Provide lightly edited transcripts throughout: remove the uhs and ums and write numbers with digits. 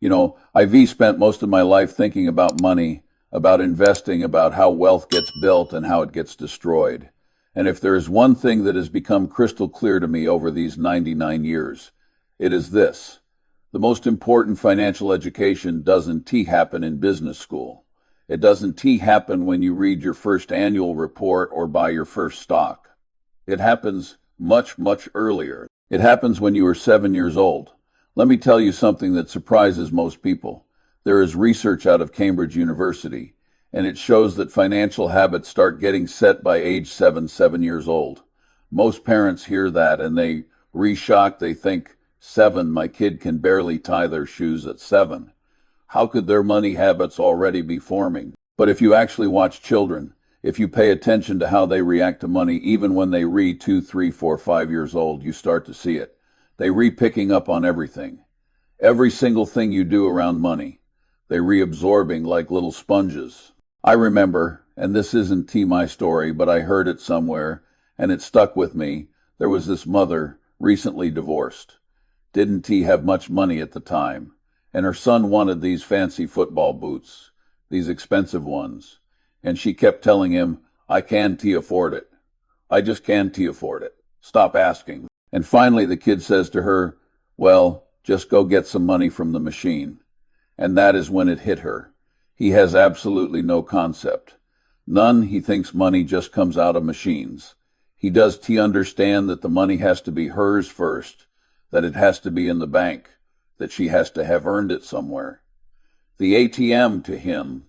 I've spent most of my life thinking about money, about investing, about how wealth gets built and how it gets destroyed. And if there is one thing that has become crystal clear to me over these 99 years, it is this. The most important financial education doesn't happen in business school. It doesn't happen when you read your first annual report or buy your first stock. It happens much, much earlier. It happens when you are 7 years old. Let me tell you something that surprises most people. There is research out of Cambridge University, and it shows that financial habits start getting set by age 7 years old. Most parents hear that and they re-shock. They think, 7, my kid can barely tie their shoes at 7. How could their money habits already be forming? But if you actually watch children, if you pay attention to how they react to money, even when they read 2, 3, 4, 5 years old, you start to see it. They picking up on everything. Every single thing you do around money. They reabsorbing like little sponges. I remember, and this isn't my story, but I heard it somewhere, and it stuck with me. There was this mother, recently divorced. Didn't have much money at the time, and her son wanted these fancy football boots, these expensive ones, and she kept telling him, I can't afford it. I just can't afford it. Stop asking. And finally the kid says to her, well, just go get some money from the machine. And that is when it hit her. He has absolutely no concept. None. He thinks money just comes out of machines. He does understand that the money has to be hers first, that it has to be in the bank, that she has to have earned it somewhere. The ATM to him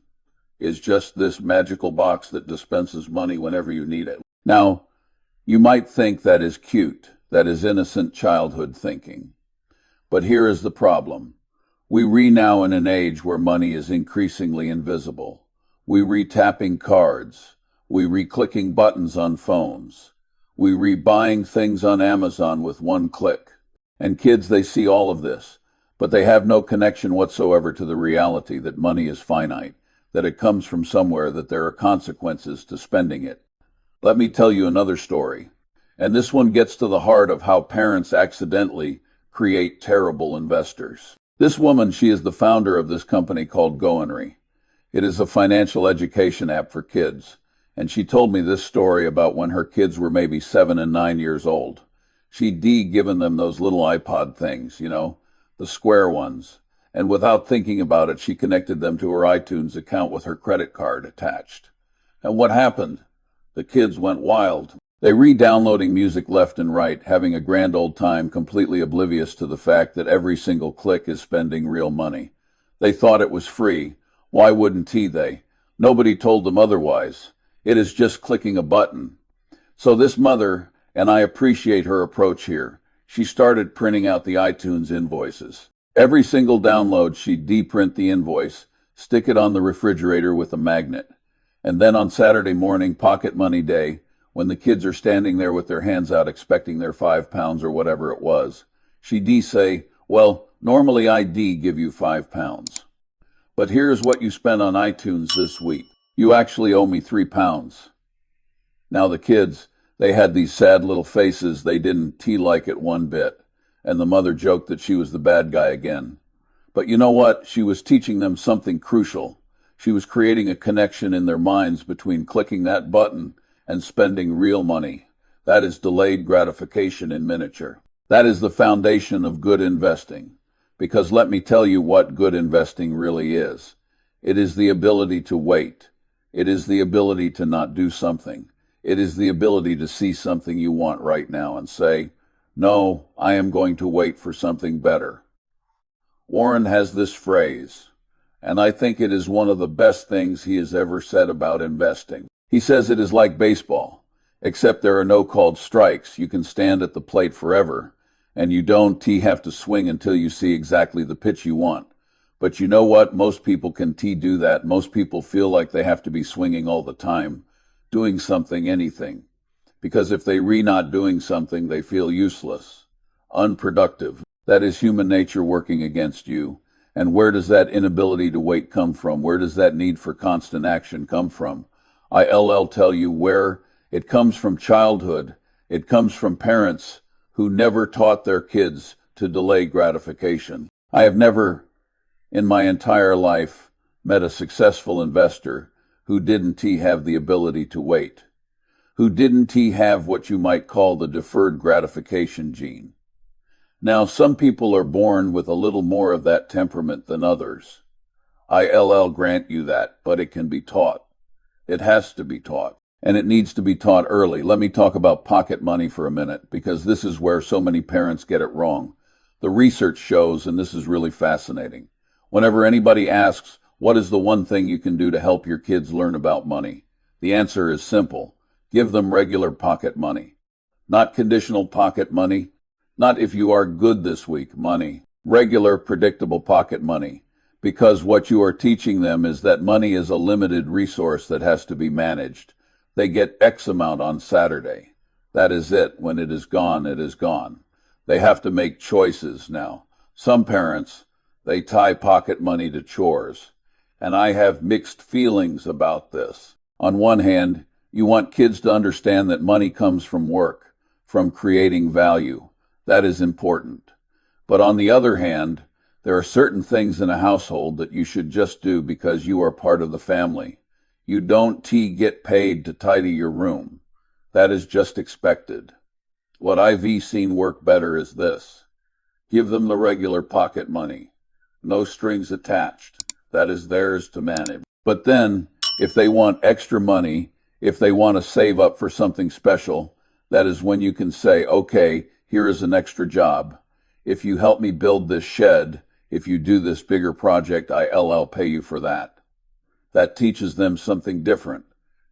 is just this magical box that dispenses money whenever you need it. Now, you might think that is cute, that is innocent childhood thinking. But here is the problem. We now in an age where money is increasingly invisible. We tapping cards. We clicking buttons on phones. We buying things on Amazon with one click. And kids, they see all of this, but they have no connection whatsoever to the reality that money is finite, that it comes from somewhere, that there are consequences to spending it. Let me tell you another story. And this one gets to the heart of how parents accidentally create terrible investors. This woman, she is the founder of this company called Goenry. It is a financial education app for kids. And she told me this story about when her kids were maybe 7 and 9 years old. She'd given them those little iPod things, the square ones. And without thinking about it, she connected them to her iTunes account with her credit card attached. And what happened? The kids went wild. They re-downloading music left and right, having a grand old time, completely oblivious to the fact that every single click is spending real money. They thought it was free. Why wouldn't they? Nobody told them otherwise. It is just clicking a button. So this mother, and I appreciate her approach here, she started printing out the iTunes invoices. Every single download, she'd deprint the invoice, stick it on the refrigerator with a magnet. And then on Saturday morning, pocket money day, when the kids are standing there with their hands out expecting their £5 or whatever it was, she'd say, well, normally I'd give you £5. But here's what you spent on iTunes this week. You actually owe me £3. Now the kids, they had these sad little faces. They didn't like it one bit. And the mother joked that she was the bad guy again. But you know what? She was teaching them something crucial. She was creating a connection in their minds between clicking that button and spending real money. That is delayed gratification in miniature. That is the foundation of good investing. Because let me tell you what good investing really is. It is the ability to wait. It is the ability to not do something. It is the ability to see something you want right now and say, no, I am going to wait for something better. Warren has this phrase, and I think it is one of the best things he has ever said about investing. He says it is like baseball, except there are no called strikes. You can stand at the plate forever, and you don't have to swing until you see exactly the pitch you want. But you know what? Most people can do that. Most people feel like they have to be swinging all the time, doing something, anything. Because if they not doing something, they feel useless, unproductive. That is human nature working against you. And where does that inability to wait come from? Where does that need for constant action come from? I'll tell you where. It comes from childhood. It comes from parents who never taught their kids to delay gratification. I have never in my entire life met a successful investor who didn't he have the ability to wait, who didn't he have what you might call the deferred gratification gene. Now, some people are born with a little more of that temperament than others. I'll grant you that, but it can be taught. It has to be taught, and it needs to be taught early. Let me talk about pocket money for a minute, because this is where so many parents get it wrong. The research shows, and this is really fascinating, whenever anybody asks, what is the one thing you can do to help your kids learn about money? The answer is simple. Give them regular pocket money. Not conditional pocket money, not if you are good this week money. Regular, predictable pocket money. Because what you are teaching them is that money is a limited resource that has to be managed. They get X amount on Saturday. That is it. When it is gone, it is gone. They have to make choices now. Some parents, they tie pocket money to chores. And I have mixed feelings about this. On one hand, you want kids to understand that money comes from work, from creating value. That is important. But on the other hand, there are certain things in a household that you should just do because you are part of the family. You don't get paid to tidy your room. That is just expected. What I've seen work better is this. Give them the regular pocket money. No strings attached. That is theirs to manage. But then, if they want extra money, if they want to save up for something special, that is when you can say, okay, here is an extra job. If you help me build this shed, if you do this bigger project, I'll pay you for that. That teaches them something different.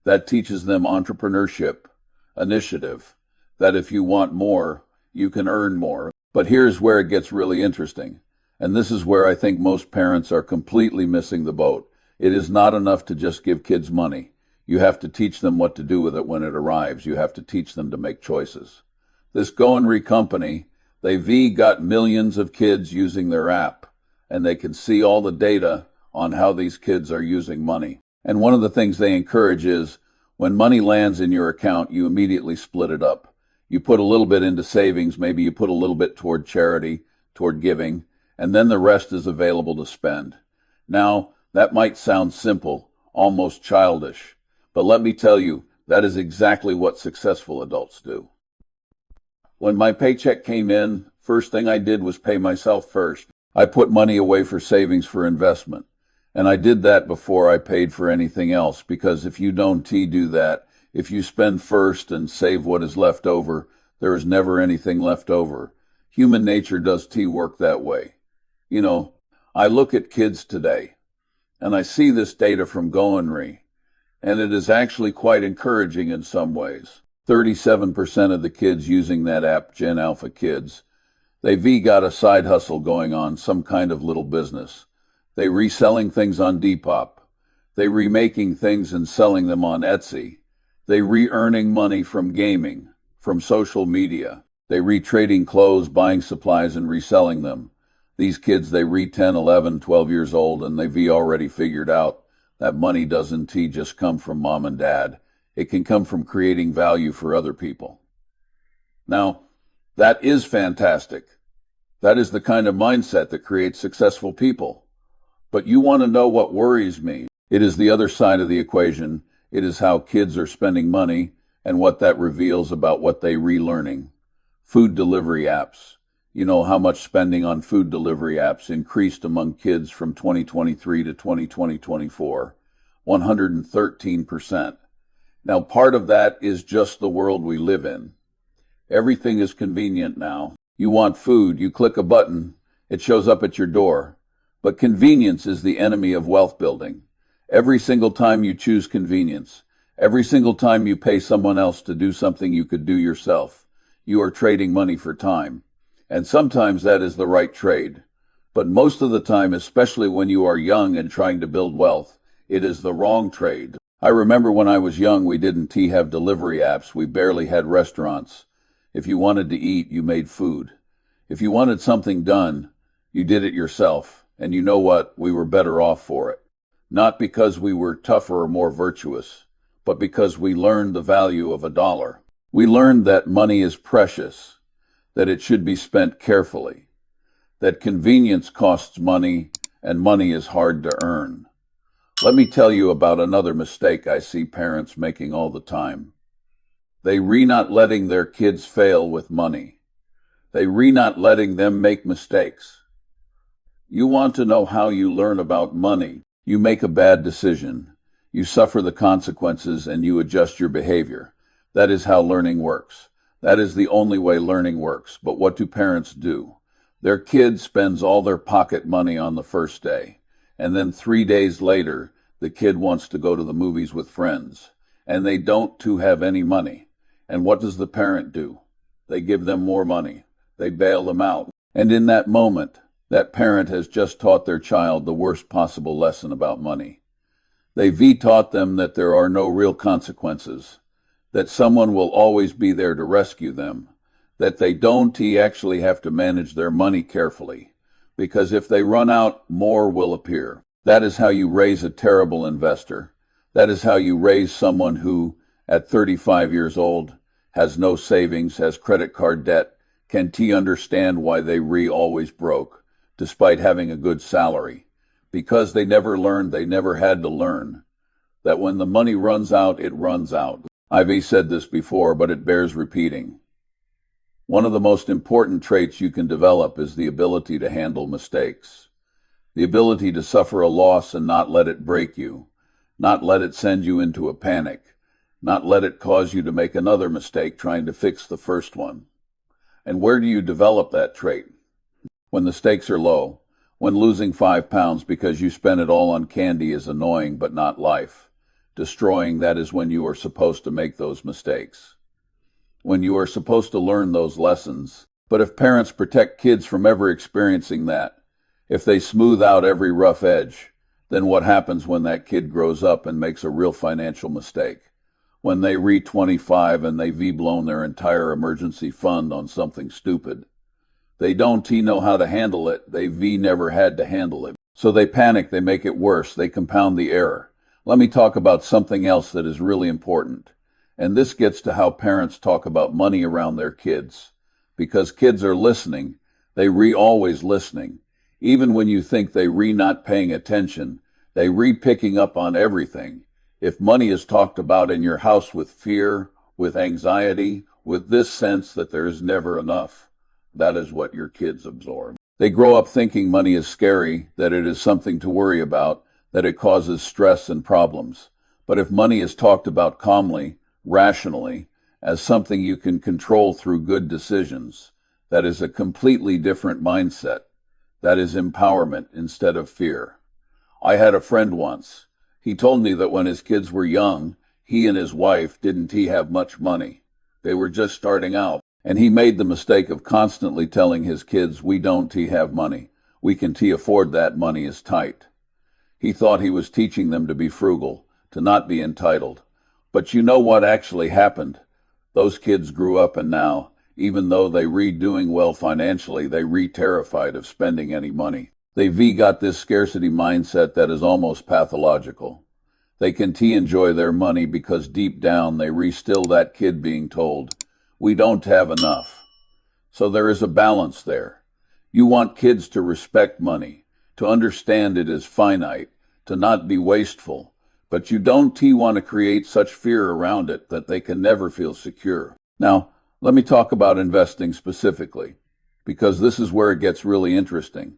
That teaches them entrepreneurship, initiative, that if you want more, you can earn more. But here's where it gets really interesting. And this is where I think most parents are completely missing the boat. It is not enough to just give kids money. You have to teach them what to do with it when it arrives. You have to teach them to make choices. This Go and Re company, they've got millions of kids using their app, and they can see all the data on how these kids are using money. And one of the things they encourage is when money lands in your account, you immediately split it up. You put a little bit into savings, maybe you put a little bit toward charity, toward giving, and then the rest is available to spend. Now, that might sound simple, almost childish, but let me tell you, that is exactly what successful adults do. When my paycheck came in, first thing I did was pay myself first. I put money away for savings for investment. And I did that before I paid for anything else, because if you don't do that, if you spend first and save what is left over, there is never anything left over. Human nature does work that way. You know, I look at kids today, and I see this data from Go and Re, and it is actually quite encouraging in some ways. 37% of the kids using that app, Gen Alpha kids, they've got a side hustle going on, some kind of little business. They reselling things on Depop. They remaking things and selling them on Etsy. They re-earning money from gaming, from social media. They retrading clothes, buying supplies, and reselling them. These kids, they re 10, 11, 12 years old, and they've already figured out that money doesn't just come from mom and dad. It can come from creating value for other people. Now, that is fantastic. That is the kind of mindset that creates successful people. But you want to know what worries me. It is the other side of the equation. It is how kids are spending money and what that reveals about what they relearning. Food delivery apps. You know how much spending on food delivery apps increased among kids from 2023 to 2024. 113%. Now, part of that is just the world we live in. Everything is convenient now. You want food, you click a button, it shows up at your door. But convenience is the enemy of wealth building. Every single time you choose convenience, every single time you pay someone else to do something you could do yourself, you are trading money for time. And sometimes that is the right trade. But most of the time, especially when you are young and trying to build wealth, it is the wrong trade. I remember when I was young, we didn't have delivery apps. We barely had restaurants. If you wanted to eat, you made food. If you wanted something done, you did it yourself. And you know what? We were better off for it. Not because we were tougher or more virtuous, but because we learned the value of a dollar. We learned that money is precious, that it should be spent carefully, that convenience costs money, and money is hard to earn. Let me tell you about another mistake I see parents making all the time. They not letting their kids fail with money. They not letting them make mistakes. You want to know how you learn about money. You make a bad decision. You suffer the consequences and you adjust your behavior. That is how learning works. That is the only way learning works. But what do parents do? Their kid spends all their pocket money on the first day, and then 3 days later, the kid wants to go to the movies with friends, and they don't have any money. And what does the parent do? They give them more money. They bail them out. And in that moment, that parent has just taught their child the worst possible lesson about money. They taught them that there are no real consequences, that someone will always be there to rescue them, that they don't actually have to manage their money carefully, because if they run out, more will appear. That is how you raise a terrible investor. That is how you raise someone who, at 35 years old, has no savings, has credit card debt, can understand why they always broke, despite having a good salary. Because they never learned, they never had to learn, that when the money runs out, it runs out. I've said this before, but it bears repeating. One of the most important traits you can develop is the ability to handle mistakes. The ability to suffer a loss and not let it break you, not let it send you into a panic, not let it cause you to make another mistake trying to fix the first one. And where do you develop that trait? When the stakes are low, when losing 5 pounds because you spent it all on candy is annoying but not life. Destroying, that is when you are supposed to make those mistakes. When you are supposed to learn those lessons. But if parents protect kids from ever experiencing that, if they smooth out every rough edge, then what happens when that kid grows up and makes a real financial mistake? When they 25 and they blown their entire emergency fund on something stupid. They don't know how to handle it. They never had to handle it. So they panic, they make it worse, they compound the error. Let me talk about something else that is really important. And this gets to how parents talk about money around their kids. Because kids are listening, they always listening. Even when you think they not paying attention, they picking up on everything. If money is talked about in your house with fear, with anxiety, with this sense that there is never enough, that is what your kids absorb. They grow up thinking money is scary, that it is something to worry about, that it causes stress and problems. But if money is talked about calmly, rationally, as something you can control through good decisions, that is a completely different mindset. That is empowerment instead of fear. I had a friend once. He told me that when his kids were young, he and his wife didn't have much money. They were just starting out. And he made the mistake of constantly telling his kids, we don't have money. We can afford that, money is tight. He thought he was teaching them to be frugal, to not be entitled. But you know what actually happened? Those kids grew up and now, even though they doing well financially, they terrified of spending any money. They got this scarcity mindset that is almost pathological. They can enjoy their money because deep down they still that kid being told, we don't have enough. So there is a balance there. You want kids to respect money, to understand it is finite, to not be wasteful, but you don't want to create such fear around it that they can never feel secure. Now, let me talk about investing specifically, because this is where it gets really interesting.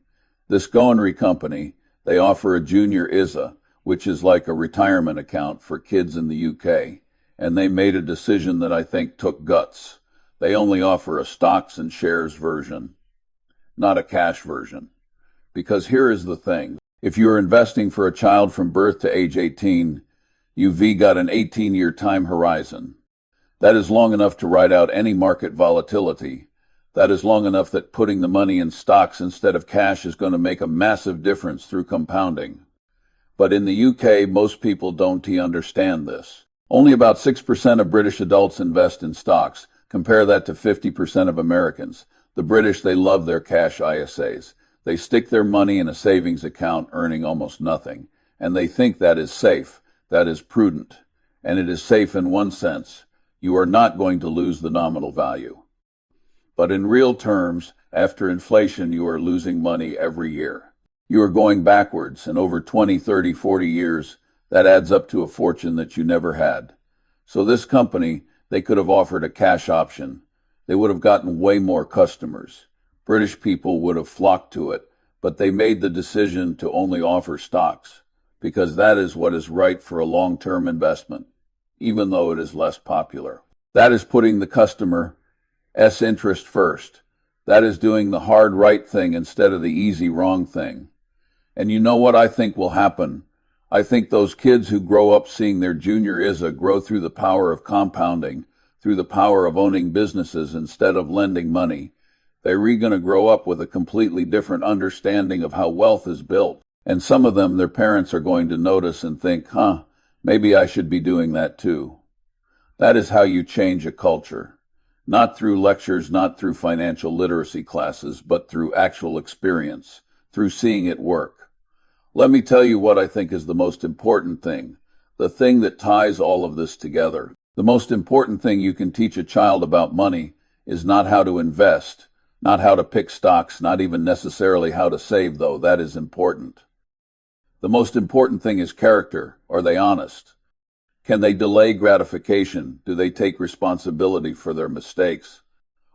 This Goenry company, they offer a junior ISA, which is like a retirement account for kids in the UK, and they made a decision that I think took guts. They only offer a stocks and shares version, not a cash version. Because here is the thing. If you're investing for a child from birth to age 18, you've got an 18-year time horizon. That is long enough to ride out any market volatility. That is long enough that putting the money in stocks instead of cash is going to make a massive difference through compounding. But in the UK, most people don't understand this. Only about 6% of British adults invest in stocks. Compare that to 50% of Americans. The British, they love their cash ISAs. They stick their money in a savings account earning almost nothing. And they think that is safe, that is prudent. And it is safe in one sense. You are not going to lose the nominal value. But in real terms, after inflation, you are losing money every year. You are going backwards, and over 20, 30, 40 years, that adds up to a fortune that you never had. So this company, they could have offered a cash option. They would have gotten way more customers. British people would have flocked to it, but they made the decision to only offer stocks, because that is what is right for a long-term investment, even though it is less popular. That is putting the customer's interest first. That is doing the hard right thing instead of the easy wrong thing. And you know what I think will happen? I think those kids who grow up seeing their junior ISA grow through the power of compounding, through the power of owning businesses instead of lending money. They're going to grow up with a completely different understanding of how wealth is built. And some of them, their parents are going to notice and think, maybe I should be doing that too. That is how you change a culture. Not through lectures, not through financial literacy classes, but through actual experience, through seeing it work. Let me tell you what I think is the most important thing, the thing that ties all of this together. The most important thing you can teach a child about money is not how to invest, not how to pick stocks, not even necessarily how to save, though that is important. The most important thing is character. Are they honest? Can they delay gratification? Do they take responsibility for their mistakes?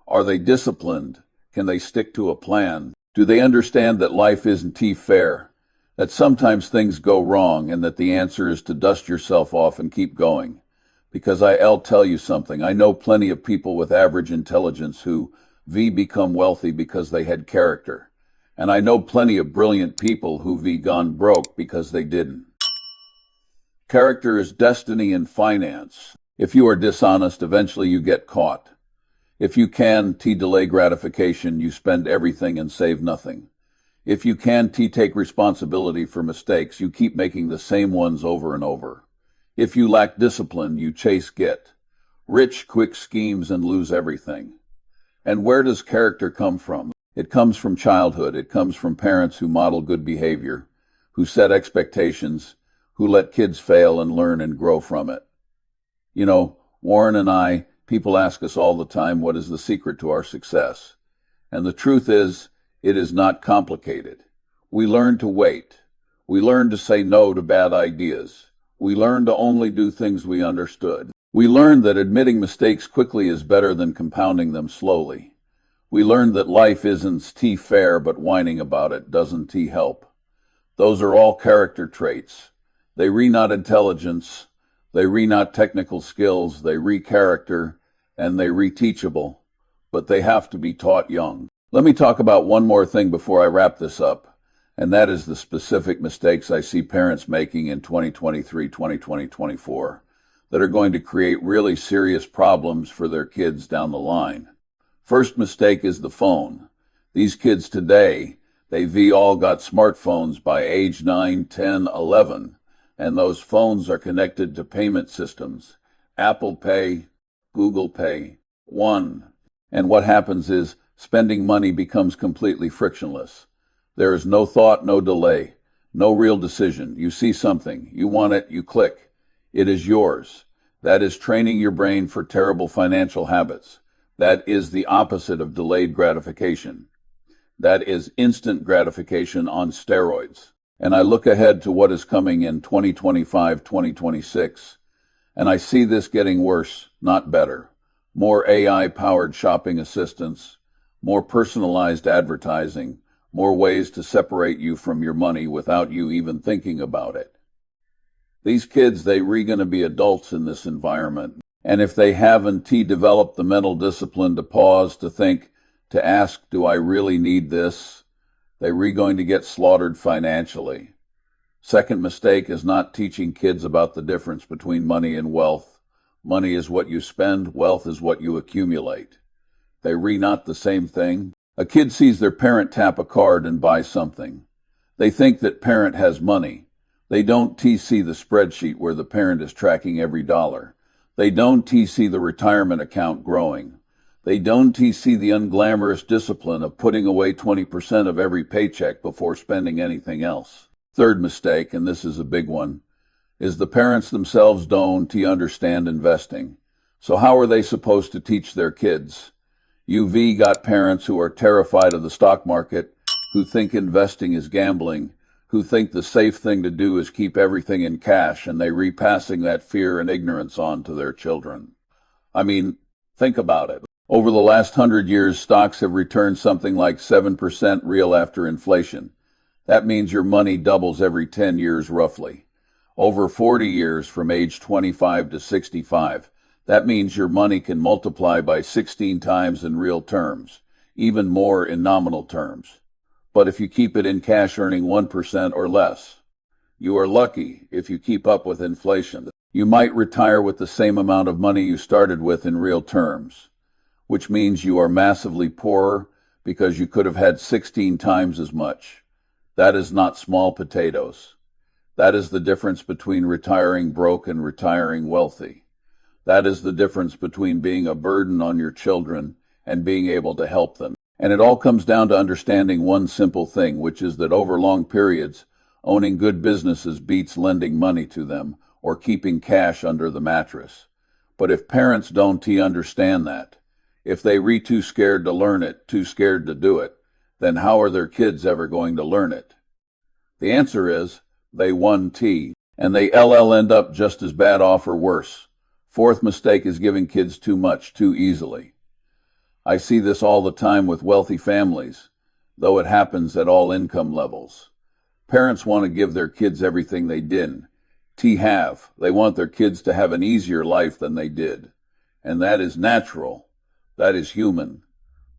Are they disciplined? Can they stick to a plan? Do they understand that life isn't fair? That sometimes things go wrong and that the answer is to dust yourself off and keep going? Because I'll tell you something, I know plenty of people with average intelligence who become wealthy because they had character. And I know plenty of brilliant people who gone broke because they didn't. Character is destiny in finance. If you are dishonest, eventually you get caught. If you can delay gratification, you spend everything and save nothing. If you can take responsibility for mistakes, you keep making the same ones over and over. If you lack discipline, you chase rich, quick schemes and lose everything. And where does character come from? It comes from childhood. It comes from parents who model good behavior, who set expectations, who let kids fail and learn and grow from it. You know, Warren and I, people ask us all the time, what is the secret to our success? And the truth is, it is not complicated. We learn to wait. We learn to say no to bad ideas. We learn to only do things we understood. We learn that admitting mistakes quickly is better than compounding them slowly. We learn that life isn't fair, but whining about it doesn't help. Those are all character traits. They not intelligence, they not technical skills, they character, and they teachable, but they have to be taught young. Let me talk about one more thing before I wrap this up, and that is the specific mistakes I see parents making in 2023, 2024, that are going to create really serious problems for their kids down the line. First mistake is the phone. These kids today, they all got smartphones by age 9, 10, 11. And those phones are connected to payment systems, Apple Pay, Google Pay, One. And what happens is spending money becomes completely frictionless. There is no thought, no delay, no real decision. You see something, you want it, you click. It is yours. That is training your brain for terrible financial habits. That is the opposite of delayed gratification. That is instant gratification on steroids. And I look ahead to what is coming in 2025, 2026, and I see this getting worse, not better. More AI-powered shopping assistants, more personalized advertising, more ways to separate you from your money without you even thinking about it. These kids, they're going to be adults in this environment. And if they haven't developed the mental discipline to pause, to think, to ask, do I really need this? They're going to get slaughtered financially. Second mistake is not teaching kids about the difference between money and wealth. Money is what you spend, wealth is what you accumulate. They're not the same thing. A kid sees their parent tap a card and buy something. They think that parent has money. They don't see the spreadsheet where the parent is tracking every dollar. They don't see the retirement account growing. They don't see the unglamorous discipline of putting away 20% of every paycheck before spending anything else. Third mistake, and this is a big one, is the parents themselves don't understand investing. So how are they supposed to teach their kids? You've got parents who are terrified of the stock market, who think investing is gambling, who think the safe thing to do is keep everything in cash, and they repassing that fear and ignorance on to their children. I mean, think about it. Over the last 100 years, stocks have returned something like 7% real after inflation. That means your money doubles every 10 years roughly. Over 40 years, from age 25 to 65, that means your money can multiply by 16 times in real terms, even more in nominal terms. But if you keep it in cash earning 1% or less, you are lucky if you keep up with inflation. You might retire with the same amount of money you started with in real terms, which means you are massively poorer because you could have had 16 times as much. That is not small potatoes. That is the difference between retiring broke and retiring wealthy. That is the difference between being a burden on your children and being able to help them. And it all comes down to understanding one simple thing, which is that over long periods, owning good businesses beats lending money to them or keeping cash under the mattress. But if parents don't understand that, if they too scared to learn it, too scared to do it, then how are their kids ever going to learn it? The answer is, they and they end up just as bad off or worse. Fourth mistake is giving kids too much too easily. I see this all the time with wealthy families, though it happens at all income levels. Parents want to give their kids everything they didn't have. They want their kids to have an easier life than they did. And that is natural. That is human.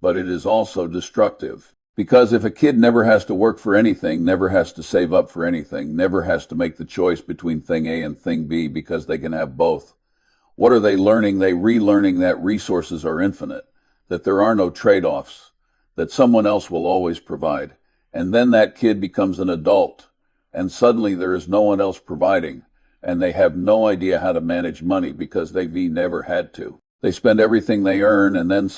But it is also destructive. Because if a kid never has to work for anything, never has to save up for anything, never has to make the choice between thing A and thing B because they can have both, what are they learning? They relearning that resources are infinite, that there are no trade-offs, that someone else will always provide. And then that kid becomes an adult, and suddenly there is no one else providing, and they have no idea how to manage money because they've never had to. They spend everything they earn, and then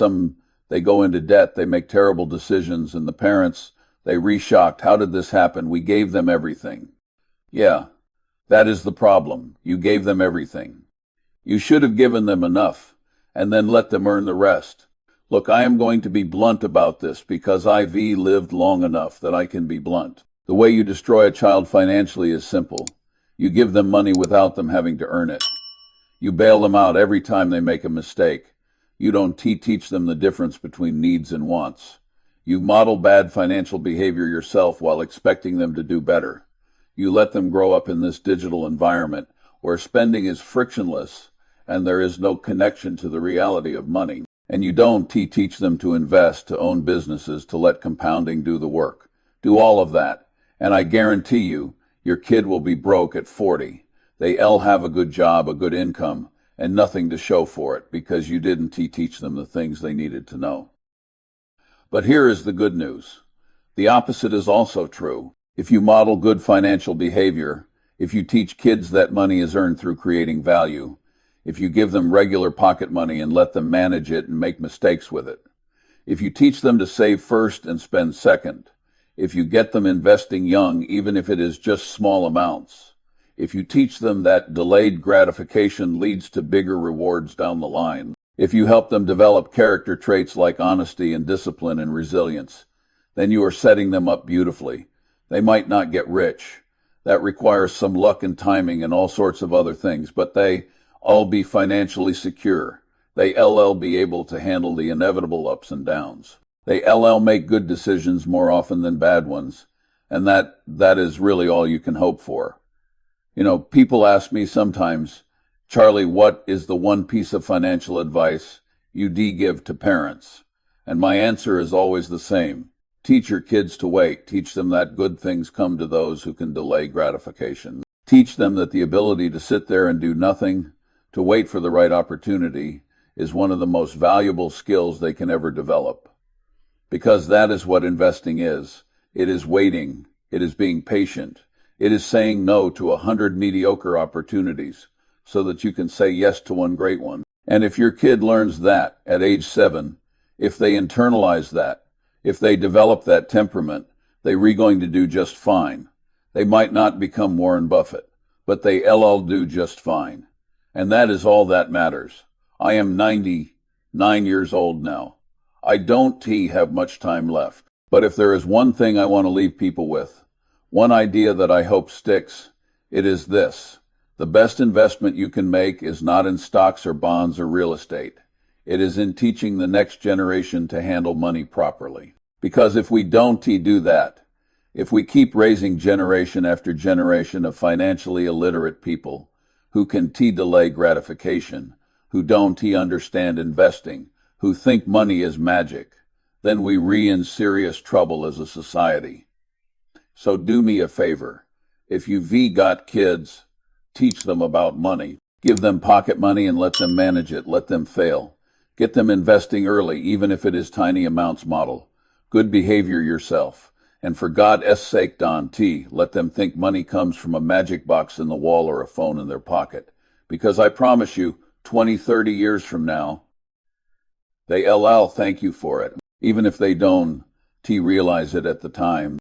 they go into debt, they make terrible decisions, and the parents, they re-shocked. How did this happen? We gave them everything. Yeah, that is the problem. You gave them everything. You should have given them enough, and then let them earn the rest. Look, I am going to be blunt about this because I've lived long enough that I can be blunt. The way you destroy a child financially is simple. You give them money without them having to earn it. You bail them out every time they make a mistake. You don't teach them the difference between needs and wants. You model bad financial behavior yourself while expecting them to do better. You let them grow up in this digital environment where spending is frictionless and there is no connection to the reality of money. And you don't teach them to invest, to own businesses, to let compounding do the work. Do all of that. And I guarantee you, your kid will be broke at 40. They'll have a good job, a good income, and nothing to show for it because you didn't teach them the things they needed to know. But here is the good news. The opposite is also true. If you model good financial behavior, if you teach kids that money is earned through creating value, if you give them regular pocket money and let them manage it and make mistakes with it, if you teach them to save first and spend second, if you get them investing young, even if it is just small amounts, if you teach them that delayed gratification leads to bigger rewards down the line, if you help them develop character traits like honesty and discipline and resilience, then you are setting them up beautifully. They might not get rich. That requires some luck and timing and all sorts of other things, but they all be financially secure. They be able to handle the inevitable ups and downs. They make good decisions more often than bad ones, and that is really all you can hope for. You know, people ask me sometimes, Charlie, what is the one piece of financial advice you give to parents? And my answer is always the same. Teach your kids to wait. Teach them that good things come to those who can delay gratification. Teach them that the ability to sit there and do nothing, to wait for the right opportunity, is one of the most valuable skills they can ever develop. Because that is what investing is. It is waiting. It is being patient. It is saying no to 100 mediocre opportunities so that you can say yes to one great one. And if your kid learns that at age 7, if they internalize that, if they develop that temperament, they're going to do just fine. They might not become Warren Buffett, but they do just fine. And that is all that matters. I am 99 years old now. I don't have much time left. But if there is one thing I want to leave people with, one idea that I hope sticks, it is this. The best investment you can make is not in stocks or bonds or real estate. It is in teaching the next generation to handle money properly. Because if we don't do that, if we keep raising generation after generation of financially illiterate people who can delay gratification, who don't understand investing, who think money is magic, then we in serious trouble as a society. So do me a favor. If you've got kids, teach them about money. Give them pocket money and let them manage it. Let them fail. Get them investing early, even if it is tiny amounts model. Good behavior yourself. And for God's sake, let them think money comes from a magic box in the wall or a phone in their pocket. Because I promise you, 20, 30 years from now, they'll thank you for it. Even if they don't realize it at the time.